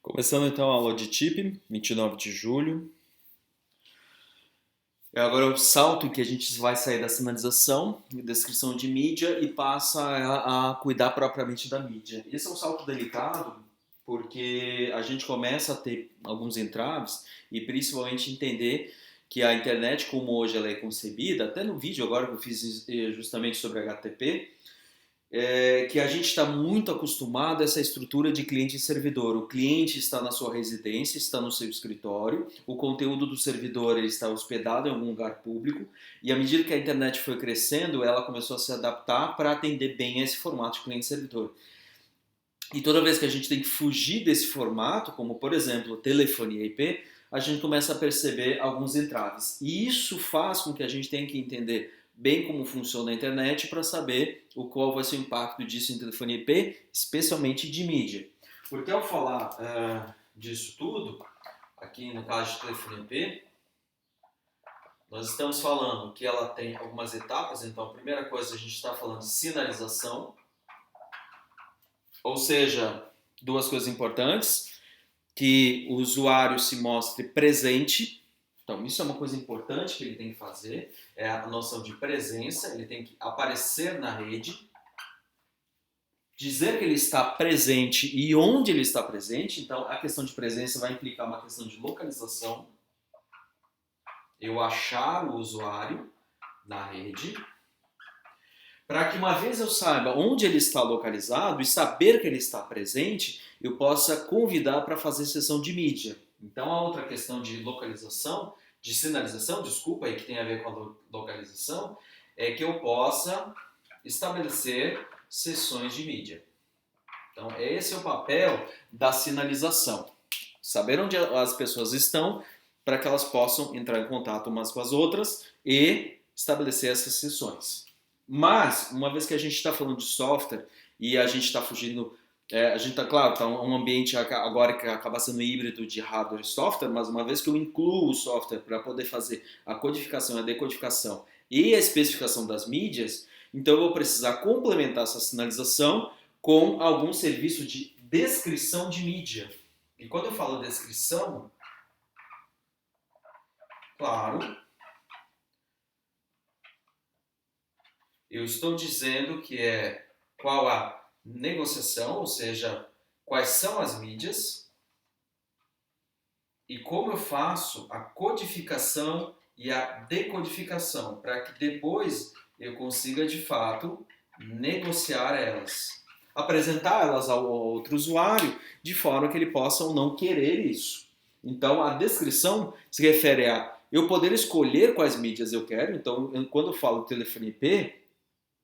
Começando então a aula de TIP, 29 de julho. Agora o salto em que a gente vai sair da sinalização, descrição de mídia e passa a cuidar propriamente da mídia. Esse é um salto delicado porque a gente começa a ter alguns entraves e principalmente entender que a internet como hoje ela é concebida, até no vídeo agora que eu fiz justamente sobre HTTP, que a gente está muito acostumado a essa estrutura de cliente e servidor. O cliente está na sua residência, está no seu escritório, o conteúdo do servidor ele está hospedado em algum lugar público, e à medida que a internet foi crescendo, ela começou a se adaptar para atender bem esse formato de cliente-servidor. E toda vez que a gente tem que fugir desse formato, como por exemplo telefonia IP, a gente começa a perceber alguns entraves. E isso faz com que a gente tenha que entender bem como funciona a internet para saber qual vai ser o impacto disso em telefonia IP, especialmente de mídia. Porque ao falar disso tudo, aqui no caso de telefonia IP, nós estamos falando que ela tem algumas etapas. Então a primeira coisa a gente está falando de sinalização, ou seja, duas coisas importantes, que o usuário se mostre presente. Então, isso é uma coisa importante que ele tem que fazer, é a noção de presença, ele tem que aparecer na rede, dizer que ele está presente e onde ele está presente. Então, a questão de presença vai implicar uma questão de localização, eu achar o usuário na rede, para que uma vez eu saiba onde ele está localizado e saber que ele está presente, eu possa convidar para fazer sessão de mídia. Então a outra questão de localização, de sinalização, desculpa, aí que tem a ver com a localização, é que eu possa estabelecer sessões de mídia. Então esse é o papel da sinalização. Saber onde as pessoas estão para que elas possam entrar em contato umas com as outras e estabelecer essas sessões. Mas, uma vez que a gente está falando de software e a gente está fugindo, a gente está, claro, está um ambiente agora que acaba sendo híbrido de hardware e software, mas uma vez que eu incluo o software para poder fazer a codificação, a decodificação e a especificação das mídias, então eu vou precisar complementar essa sinalização com algum serviço de descrição de mídia. E quando eu falo descrição, claro, eu estou dizendo que é qual a negociação, ou seja, quais são as mídias e como eu faço a codificação e a decodificação para que depois eu consiga de fato negociar elas, apresentar elas ao outro usuário de forma que ele possa ou não querer isso. Então a descrição se refere a eu poder escolher quais mídias eu quero. Então quando eu falo telefone IP,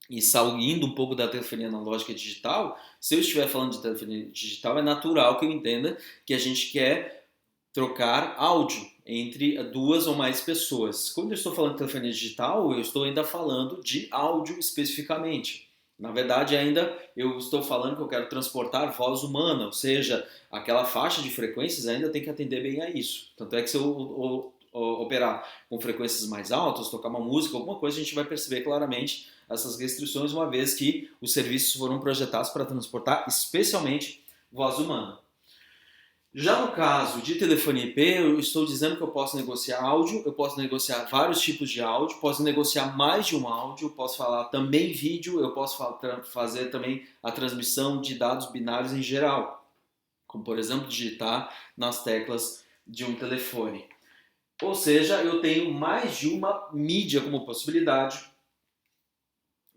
e saindo um pouco da telefonia analógica e digital, se eu estiver falando de telefonia digital, é natural que eu entenda que a gente quer trocar áudio entre duas ou mais pessoas. Quando eu estou falando de telefonia digital, eu estou ainda falando de áudio especificamente. Na verdade, ainda eu estou falando que eu quero transportar voz humana, ou seja, aquela faixa de frequências ainda tem que atender bem a isso. Tanto é que se eu operar com frequências mais altas, tocar uma música, alguma coisa, a gente vai perceber claramente essas restrições, uma vez que os serviços foram projetados para transportar especialmente voz humana. Já no caso de telefonia IP, eu estou dizendo que eu posso negociar áudio, eu posso negociar vários tipos de áudio, posso negociar mais de um áudio, posso falar também vídeo, eu posso fazer também a transmissão de dados binários em geral, como por exemplo digitar nas teclas de um telefone. Ou seja, eu tenho mais de uma mídia como possibilidade,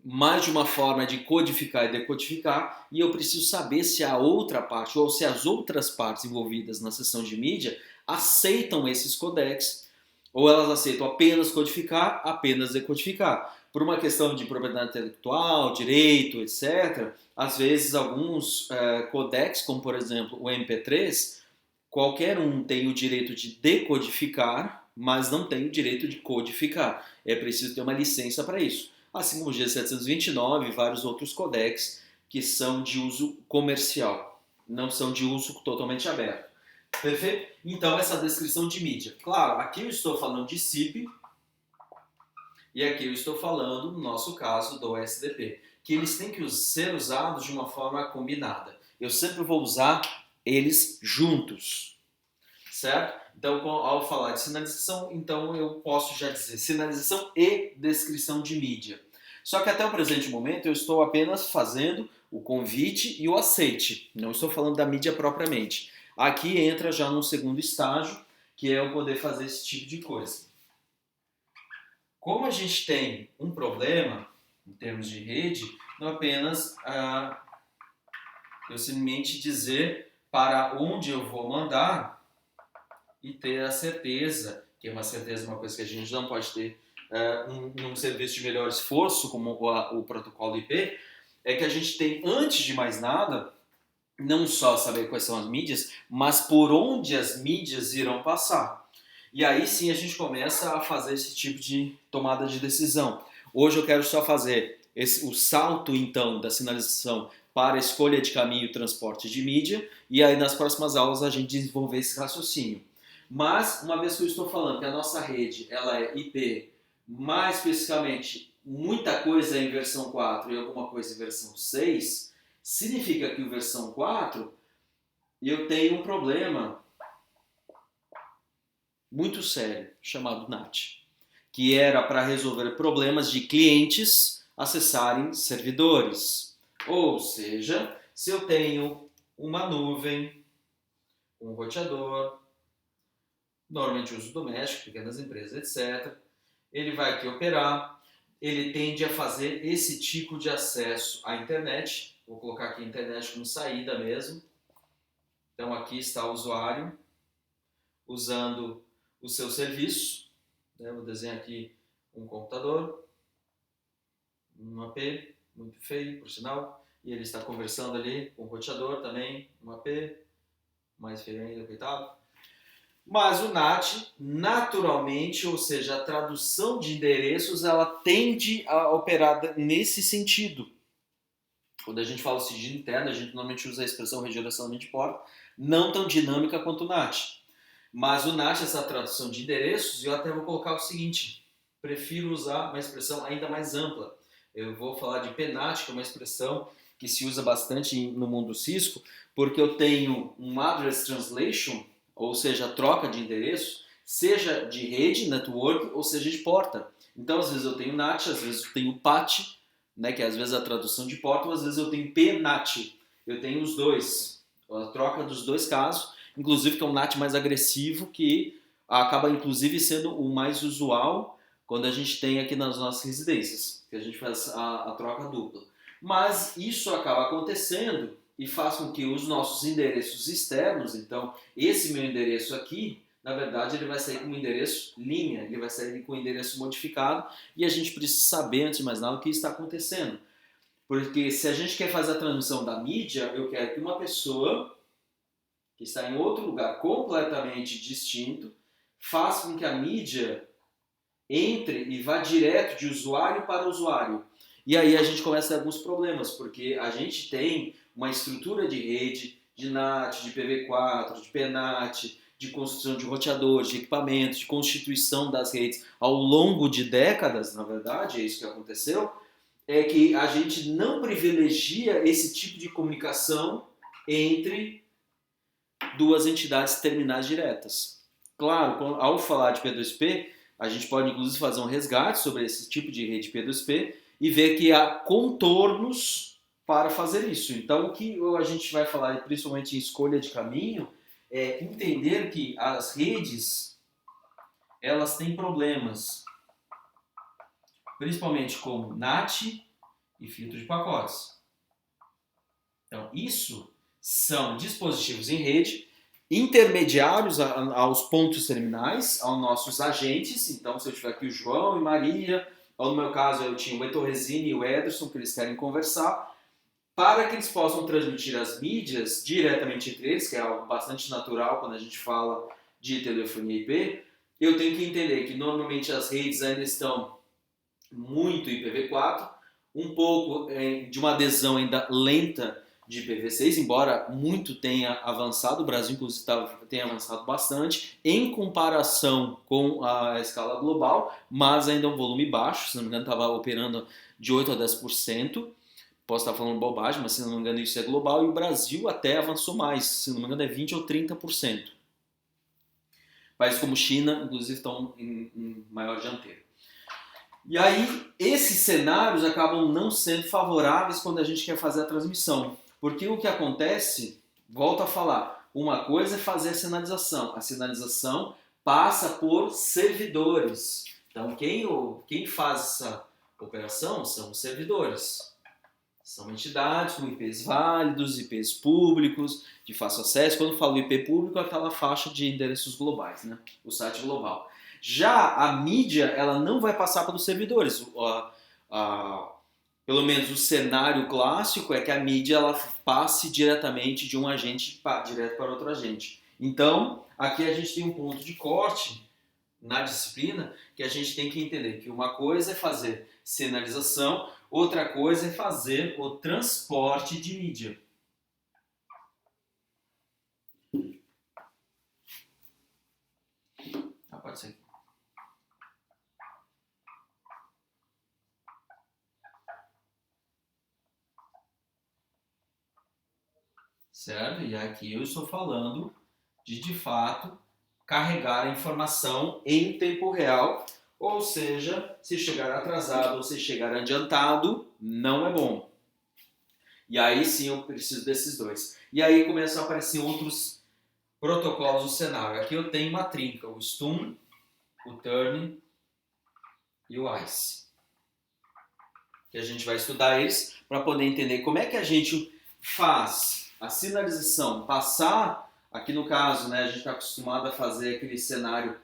mais de uma forma de codificar e decodificar, e eu preciso saber se a outra parte ou se as outras partes envolvidas na sessão de mídia aceitam esses codecs, ou elas aceitam apenas codificar, apenas decodificar. Por uma questão de propriedade intelectual, direito, etc., às vezes alguns codecs, como por exemplo o MP3, qualquer um tem o direito de decodificar, mas não tem o direito de codificar. É preciso ter uma licença para isso. Assim como o G729 e vários outros codecs que são de uso comercial, não são de uso totalmente aberto. Perfeito? Então, essa descrição de mídia. Claro, aqui eu estou falando de SIP e aqui eu estou falando, no nosso caso, do SDP, que eles têm que ser usados de uma forma combinada. Eu sempre vou usar eles juntos, certo? Então, ao falar de sinalização, então eu posso já dizer sinalização e descrição de mídia. Só que até o presente momento eu estou apenas fazendo o convite e o aceite, não estou falando da mídia propriamente. Aqui entra já num segundo estágio, que é eu poder fazer esse tipo de coisa. Como a gente tem um problema em termos de rede, não apenas eu simplesmente dizer para onde eu vou mandar e ter a certeza, que é uma certeza, uma coisa que a gente não pode ter num serviço de melhor esforço, como o protocolo IP, é que a gente tem, antes de mais nada, não só saber quais são as mídias, mas por onde as mídias irão passar. E aí sim a gente começa a fazer esse tipo de tomada de decisão. Hoje eu quero só fazer o salto, então, da sinalização para a escolha de caminho e transporte de mídia, e aí nas próximas aulas a gente desenvolver esse raciocínio. Mas, uma vez que eu estou falando que a nossa rede ela é IP, mais especificamente, muita coisa é em versão 4 e alguma coisa em versão 6, significa que o versão 4 eu tenho um problema muito sério, chamado NAT, que era para resolver problemas de clientes acessarem servidores. Ou seja, se eu tenho uma nuvem, um roteador, normalmente uso doméstico, pequenas empresas, etc., ele vai aqui operar, ele tende a fazer esse tipo de acesso à internet. Vou colocar aqui a internet como saída mesmo. Então aqui está o usuário usando o seu serviço. Vou desenhar aqui um computador, um AP, muito feio, por sinal, e ele está conversando ali com o roteador também, um AP, mais feio ainda, coitado. Mas o NAT, naturalmente, ou seja, a tradução de endereços, ela tende a operar nesse sentido. Quando a gente fala sigilo interno, a gente normalmente usa a expressão redirecionamento de porta, não tão dinâmica quanto o NAT. Mas o NAT, essa tradução de endereços, eu até vou colocar o seguinte, prefiro usar uma expressão ainda mais ampla. Eu vou falar de PNAT, que é uma expressão que se usa bastante no mundo Cisco, porque eu tenho um Address Translation, ou seja, a troca de endereço, seja de rede, network, ou seja de porta. Então, às vezes eu tenho NAT, às vezes eu tenho PAT, né, que é às vezes a tradução de porta, ou às vezes eu tenho PNAT. Eu tenho os dois, a troca dos dois casos, inclusive que é um NAT mais agressivo, que acaba inclusive sendo o mais usual quando a gente tem aqui nas nossas residências, que a gente faz a troca dupla. Mas isso acaba acontecendo e faz com que os nossos endereços externos, então esse meu endereço aqui, na verdade ele vai sair com um endereço linha, ele vai sair com um endereço modificado e a gente precisa saber, antes de mais nada, o que está acontecendo. Porque se a gente quer fazer a transmissão da mídia, eu quero que uma pessoa que está em outro lugar completamente distinto faça com que a mídia entre e vá direto de usuário para usuário. E aí a gente começa a ter alguns problemas, porque a gente tem uma estrutura de rede, de NAT, de PV4, de PNAT, de construção de roteadores, de equipamentos, de constituição das redes ao longo de décadas, na verdade, é isso que aconteceu, é que a gente não privilegia esse tipo de comunicação entre duas entidades terminais diretas. Claro, ao falar de P2P, a gente pode inclusive fazer um resgate sobre esse tipo de rede P2P e ver que há contornos para fazer isso. Então, o que a gente vai falar, principalmente em escolha de caminho, é entender que as redes, elas têm problemas, principalmente como NAT e filtro de pacotes. Então, isso são dispositivos em rede intermediários aos pontos terminais, aos nossos agentes. Então, se eu tiver aqui o João e Maria, ou no meu caso eu tinha o Etorresini e o Ederson, que eles querem conversar, para que eles possam transmitir as mídias diretamente entre eles, que é algo bastante natural quando a gente fala de telefonia IP, eu tenho que entender que normalmente as redes ainda estão muito IPv4, um pouco de uma adesão ainda lenta de IPv6, embora muito tenha avançado, o Brasil inclusive tem avançado bastante em comparação com a escala global, mas ainda é um volume baixo, se não me engano estava operando de 8 a 10%, Posso estar falando bobagem, mas se não me engano isso é global, e o Brasil até avançou mais, se não me engano é 20 ou 30%. Países como China, inclusive, estão em maior dianteira. E aí, esses cenários acabam não sendo favoráveis quando a gente quer fazer a transmissão. Porque o que acontece, volto a falar, uma coisa é fazer a sinalização. A sinalização passa por servidores. Então, quem faz essa operação são os servidores. São entidades com IPs válidos, IPs públicos, de fácil acesso. Quando eu falo IP público, é aquela faixa de endereços globais, né? O site global. Já a mídia, ela não vai passar pelos servidores. Pelo menos o cenário clássico é que a mídia ela passe diretamente de um agente direto para outro agente. Então, aqui a gente tem um ponto de corte na disciplina que a gente tem que entender que uma coisa é fazer sinalização, outra coisa é fazer o transporte de mídia. Pode ser. Certo? E aqui eu estou falando de fato, carregar a informação em tempo real, ou seja, se chegar atrasado ou se chegar adiantado, não é bom. E aí sim eu preciso desses dois. E aí começam a aparecer outros protocolos do cenário. Aqui eu tenho uma trinca, o STUM, o Turn e o ICE. Que a gente vai estudar eles para poder entender como é que a gente faz a sinalização passar, aqui no caso, né, a gente está acostumado a fazer aquele cenário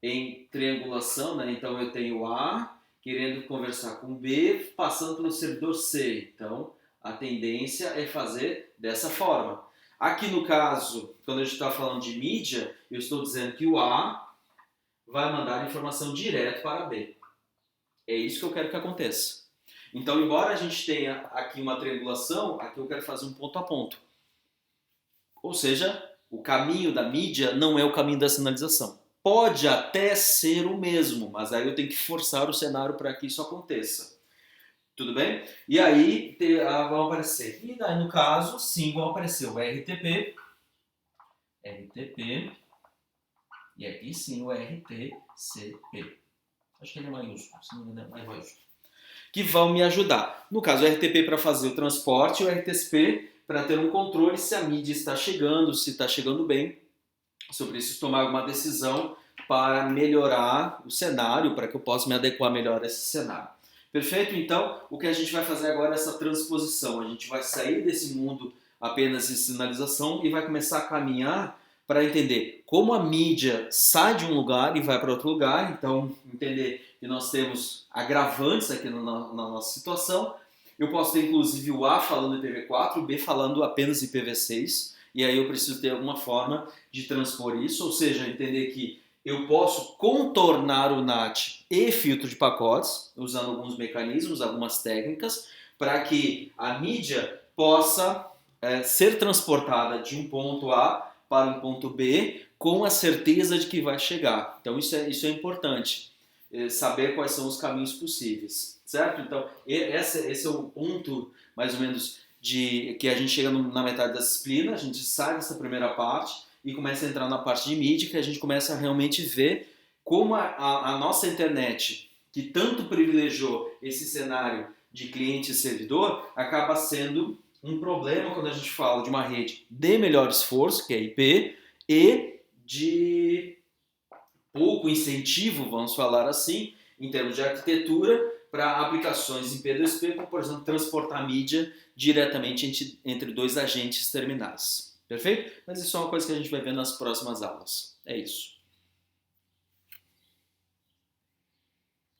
em triangulação, né? Então eu tenho A querendo conversar com B, passando pelo servidor C. Então a tendência é fazer dessa forma. Aqui no caso, quando a gente está falando de mídia, eu estou dizendo que o A vai mandar a informação direto para B. É isso que eu quero que aconteça. Então, embora a gente tenha aqui uma triangulação, aqui eu quero fazer um ponto a ponto. Ou seja, o caminho da mídia não é o caminho da sinalização. Pode até ser o mesmo, mas aí eu tenho que forçar o cenário para que isso aconteça. Tudo bem? E aí vão aparecer. E daí, no caso, sim, vão aparecer o RTP, e aqui sim o RTCP. Acho que ele é maiúsculo, se não me engano é mais maiúsculo. Que vão me ajudar. No caso, o RTP para fazer o transporte, o RTCP para ter um controle se a mídia está chegando, se está chegando bem, se eu preciso tomar alguma decisão para melhorar o cenário, para que eu possa me adequar melhor a esse cenário. Perfeito? Então, o que a gente vai fazer agora é essa transposição. A gente vai sair desse mundo apenas de sinalização e vai começar a caminhar para entender como a mídia sai de um lugar e vai para outro lugar. Então, entender que nós temos agravantes aqui na nossa situação. Eu posso ter inclusive o A falando IPv4, o B falando apenas IPv6, e aí eu preciso ter alguma forma de transpor isso, ou seja, entender que eu posso contornar o NAT e filtro de pacotes, usando alguns mecanismos, algumas técnicas, para que a mídia possa ser transportada de um ponto A para um ponto B com a certeza de que vai chegar. Então isso é importante, saber quais são os caminhos possíveis. Certo? Então, esse é o ponto, mais ou menos, de que a gente chega na metade da disciplina, a gente sai dessa primeira parte e começa a entrar na parte de mídia, que a gente começa a realmente ver como a nossa internet, que tanto privilegiou esse cenário de cliente e servidor, acaba sendo um problema quando a gente fala de uma rede de melhor esforço, que é IP, e de pouco incentivo, vamos falar assim, em termos de arquitetura, para aplicações em P2P, como por exemplo transportar mídia diretamente entre dois agentes terminais. Perfeito? Mas isso é uma coisa que a gente vai ver nas próximas aulas. É isso.